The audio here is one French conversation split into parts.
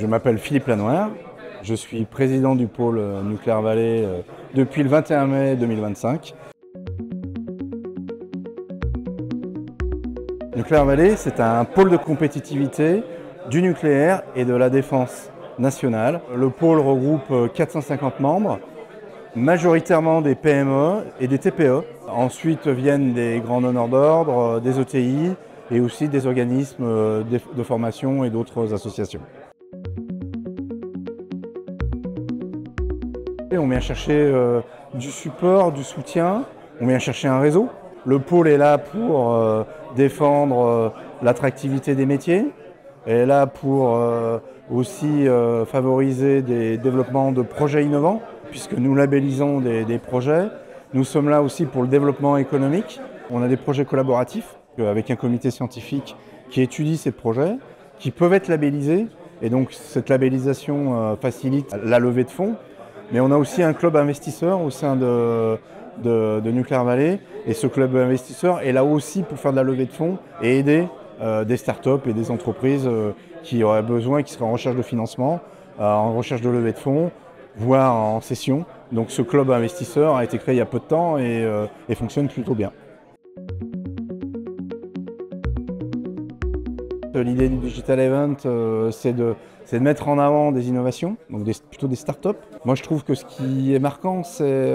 Je m'appelle Philippe Lanoir, je suis président du pôle Nucléaire Vallée depuis le 21 mai 2025. Nucléaire Vallée, c'est un pôle de compétitivité du nucléaire et de la défense nationale. Le pôle regroupe 450 membres, majoritairement des PME et des TPE. Ensuite viennent des grands donneurs d'ordre, des ETI et aussi des organismes de formation et d'autres associations. On vient chercher du support, du soutien, on vient chercher un réseau. Le pôle est là pour défendre l'attractivité des métiers, est là pour aussi favoriser des développements de projets innovants, puisque nous labellisons des projets. Nous sommes là aussi pour le développement économique. On a des projets collaboratifs avec un comité scientifique qui étudie ces projets, qui peuvent être labellisés. Et donc cette labellisation facilite la levée de fonds. Mais on a aussi un club investisseur au sein de Nucléaire Vallée. Et ce club investisseur est là aussi pour faire de la levée de fonds et aider des startups et des entreprises qui auraient besoin, qui seraient en recherche de financement, en recherche de levée de fonds, voire en cession. Donc ce club investisseur a été créé il y a peu de temps et fonctionne plutôt bien. L'idée du Digital Event, c'est de mettre en avant des innovations, donc plutôt des startups. Moi, je trouve que ce qui est marquant, c'est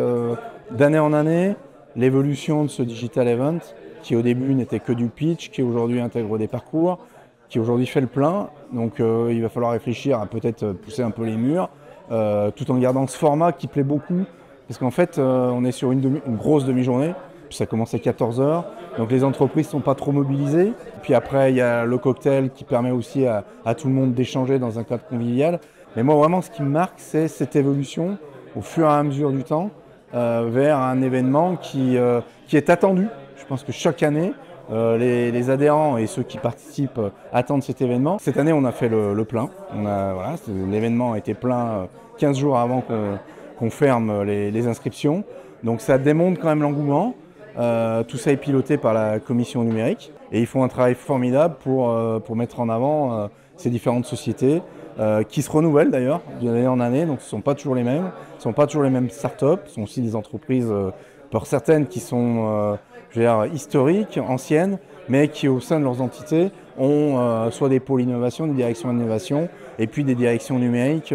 d'année en année, l'évolution de ce Digital Event, qui au début n'était que du pitch, qui aujourd'hui intègre des parcours, qui aujourd'hui fait le plein. Donc il va falloir réfléchir à peut-être pousser un peu les murs, tout en gardant ce format qui plaît beaucoup, parce qu'en fait, on est sur une grosse demi-journée. Ça commence à 14 h, donc les entreprises ne sont pas trop mobilisées. Puis après, il y a le cocktail qui permet aussi à tout le monde d'échanger dans un cadre convivial. Mais moi, vraiment, ce qui me marque, c'est cette évolution au fur et à mesure du temps vers un événement qui est attendu. Je pense que chaque année, les adhérents et ceux qui participent attendent cet événement. Cette année, on a fait le plein. L'événement a été plein 15 jours avant qu'on ferme les inscriptions. Donc ça démontre quand même l'engouement. Tout ça est piloté par la commission numérique et ils font un travail formidable pour mettre en avant ces différentes sociétés qui se renouvellent d'ailleurs d'année en année, donc ce ne sont pas toujours les mêmes, ce ne sont pas toujours les mêmes startups, ce sont aussi des entreprises, pour certaines qui sont historiques, anciennes, mais qui au sein de leurs entités ont soit des pôles innovation, des directions d'innovation et puis des directions numériques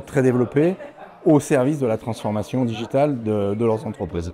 très développées au service de la transformation digitale de leurs entreprises.